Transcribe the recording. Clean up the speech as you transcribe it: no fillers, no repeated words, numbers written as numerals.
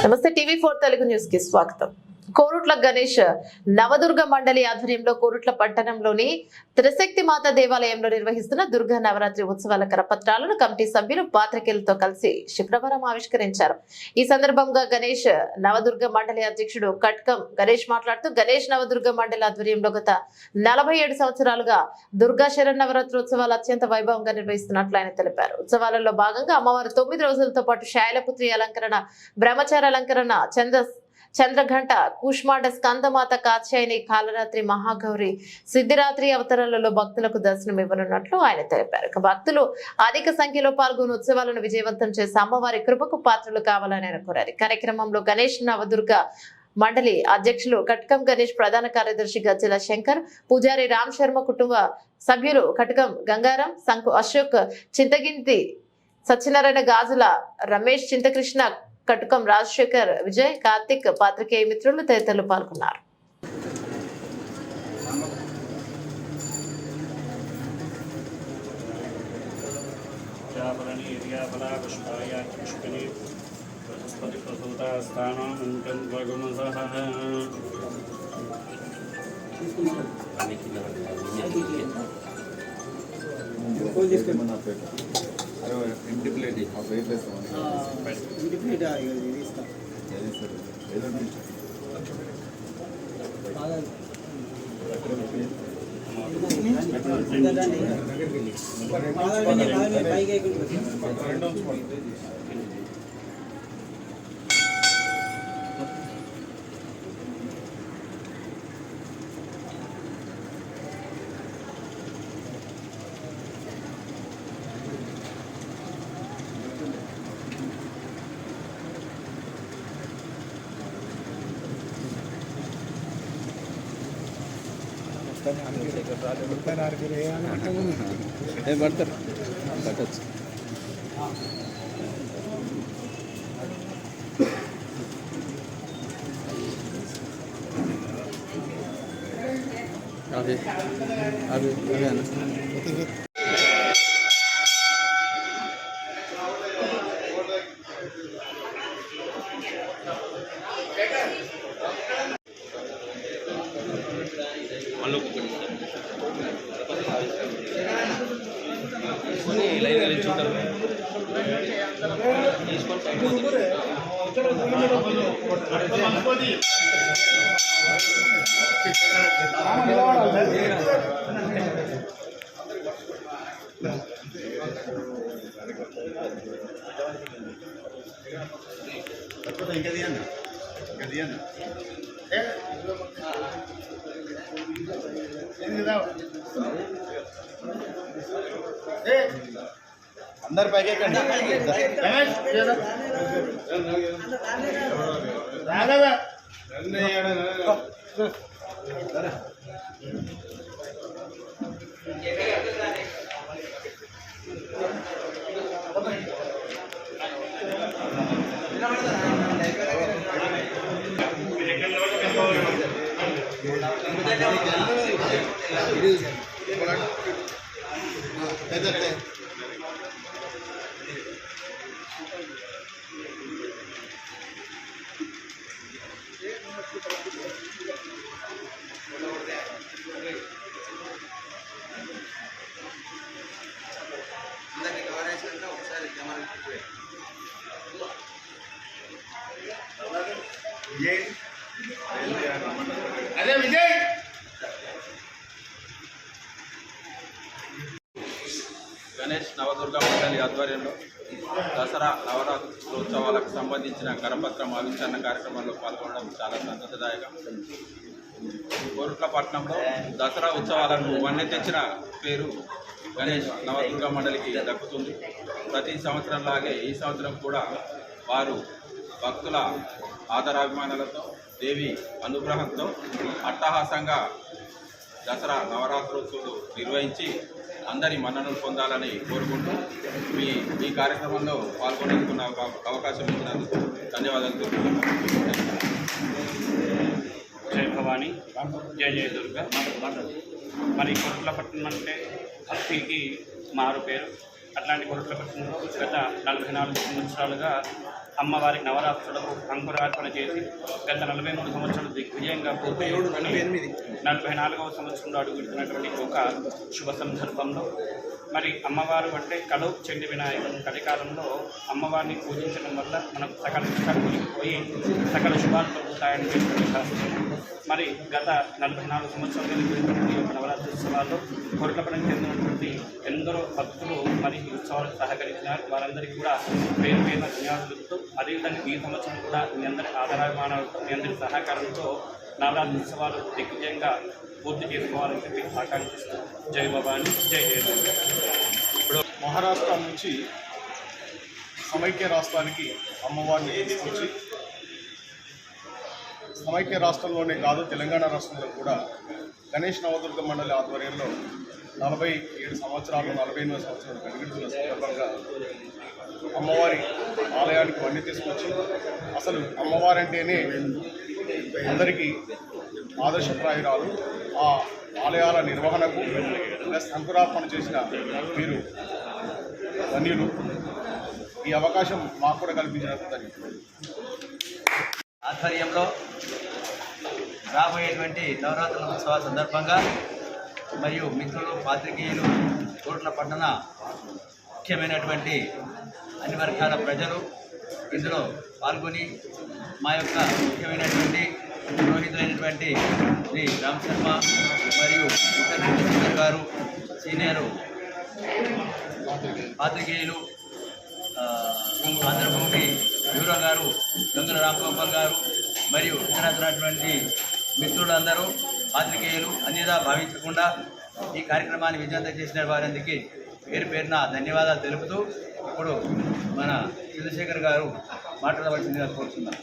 నమస్తే టీవీ4 తెలుగు న్యూస్ కి స్వాగతం. కోరుట్ల గణేష్ నవదుర్గ మండలి ఆధ్వర్యంలో కోరుట్ల పట్టణంలోని త్రిశక్తి మాత దేవాలయంలో నిర్వహిస్తున్న దుర్గా నవరాత్రి ఉత్సవాల కరపత్రాలను కమిటీ సభ్యులు పాత్రికేయులతో కలిసి శుక్రవారం ఆవిష్కరించారు. ఈ సందర్భంగా గణేష్ నవదుర్గ మండలి అధ్యక్షుడు కట్కం గణేష్ మాట్లాడుతూ గణేష్ నవదుర్గ మండలి ఆధ్వర్యంలో గత 47 సంవత్సరాలుగా దుర్గా శరన్నవరాత్రి ఉత్సవాలు అత్యంత వైభవంగా నిర్వహిస్తున్నట్లు ఆయన తెలిపారు. ఉత్సవాలలో భాగంగా అమ్మవారు 9 రోజులతో పాటు శైలపుత్రి అలంకరణ, బ్రహ్మచార అలంకరణ, చంద్రఘంట, కూష్మాండ, స్కందమాత, కాత్యాయని, కాలరాత్రి, మహాగౌరి, సిద్ధిరాత్రి అవతరణలలో భక్తులకు దర్శనం ఇవ్వనున్నట్లు ఆయన తెలిపారు. భక్తులు అధిక సంఖ్యలో పాల్గొని ఉత్సవాలను విజయవంతం చేసి అమ్మవారి కృపకు పాత్రలు కావాలని ఆయన కోరారు. కార్యక్రమంలో గణేష్ నవదుర్గ మండలి అధ్యక్షులు కట్కం గణేష్, ప్రధాన కార్యదర్శి గజ్జల శంకర్, పూజారి రామ్ శర్మ, కుటుంబ సభ్యులు కటకం గంగారం, సంకు అశోక్, చింతగింతి సత్యనారాయణ, గాజుల రమేష్, చింతకృష్ణ, కటకం రాజశేఖర్, విజయ్, కార్తిక్, పాత్రికేయ మిత్రులు తదితరులు పాల్గొన్నారు. ఇంటి ప్లేట్ పడతారు పట్టచ్చు. అవి అవి అవి అన్న అందరు పైకి అదే విజయ్ గణేష్ నవదుర్గ మండలి ఆధ్వర్యంలో దసరా నవరాత్రోత్సవాలకు సంబంధించిన కరపత్రం ఆవిష్కరణ కార్యక్రమంలో పాల్గొనడం చాలా సంతోషదాయకం. కోరుట్ల పట్టణంలో దసరా ఉత్సవాలకు వన్నె తెచ్చిన పేరు గణేష్ నవదుర్గ మండలికి దక్కుతుంది. ప్రతి సంవత్సరంలాగే ఈ సంవత్సరం కూడా వారు భక్తుల ఆదరాభిమానాలతో, దేవి అనుగ్రహంతో అట్టహాసంగా దసరా నవరాత్రోత్సవాలు నిర్వహించి అందరి మన్ననలు పొందాలని కోరుకుంటూ ఈ కార్యక్రమంలో పాల్గొనేందుకు నాకు అవకాశం ఇచ్చినందుకు ధన్యవాదాలు. జై భవానీ, జై జయ దుర్గా. మరి కోరుట్ల పట్టణం అంటే భక్తికి మారు పేరు. అట్లాంటి కోరుట్ల పట్టణంలో గత 44 సంవత్సరాలుగా అమ్మవారి నవరాత్రులకు అంకురార్పణ చేసి గత 43 సంవత్సరాలు దిగ్విజయంగా పూర్తి చేసుకుని 44వ సంవత్సరంలో అడుగుతున్నటువంటి ఒక శుభ సందర్భంలో మరి అమ్మవారు అంటే కడౌ చండి వినాయకుడు కలికాలంలో అమ్మవారిని పూజించడం వల్ల మనకు సకల ఇష్టాలు తొలగిపోయి సకల శుభాలు కలుగుతాయని చెప్పి శాస్త్రం. మరి గత 44 సంవత్సరాలు జరిగినటువంటి యొక్క నవరాత్రి ఉత్సవాల్లో కొరట్లపల్లికి చెందినటువంటి ఎందరో భక్తులు మరి ఈ ఉత్సవాలకు సహకరించినారు. వారందరికీ కూడా పేరు పేరున ధన్యవాదాలు చెబుతూ అదేవిధంగా ఈ సంవత్సరం కూడా మీ అందరి ఆదరాభిమానాలతో మీ అందరి సహకారంతో నవరాత్రి ఉత్సవాలు దిగ్విజయంగా పూర్తి చేసుకోవాలని చెప్పి ఆకాంక్షిస్తూ జై భవాని జై జయ. ఇప్పుడు మహారాష్ట్ర నుంచి సమైక్య రాష్ట్రానికి అమ్మవారిని తీసుకొచ్చి సమైక్య రాష్ట్రంలోనే కాదు తెలంగాణ రాష్ట్రంలో కూడా గణేష్ నవదుర్గ మండలి ఆధ్వర్యంలో 47 సంవత్సరాలు 48వ సంవత్సరాలు గడిగిడుతున్న సందర్భంగా అమ్మవారి ఆలయానికి వన్నీ తీసుకొచ్చి అసలు అమ్మవారంటేనే అందరికీ ఆదర్శప్రాయురాలు. ఆ ఆలయాల నిర్వహణకు ప్లస్ అంకురార్పణ చేసిన మీరు ధన్యులు. ఈ అవకాశం మాకు కూడా కల్పించినందుకు ధన్యవాదాలు. ఆధ్వర్యంలో రాబోయేటువంటి నవరాత్రుల ఉత్సవాల సందర్భంగా మరియు మిత్రులు పాత్రికేయులు కోట్ల పట్టణ ముఖ్యమైనటువంటి అన్ని వర్గాల ప్రజలు ఇందులో పాల్గొని మా యొక్క ముఖ్యమైనటువంటి పురోహితులైనటువంటి శ్రీ రామ్ శర్మ మరియు వెంకటేశ్వర గారు సీనియరు పాత్రికేయులు ఆంధ్రభూమి బ్యూరో గారు గంగుల రాంగోపాల్ గారు మరియు ఇతరటువంటి మిత్రులందరూ పాత్రికేయులు అన్నిదా భావించకుండా ఈ కార్యక్రమాన్ని విజయవంతం చేసిన వారందరికీ పేరు పేరున ధన్యవాదాలు తెలుపుతూ ఇప్పుడు మన చంద్రశేఖర్ గారు మాట్లాడవలసిందిగా కోరుతున్నాం.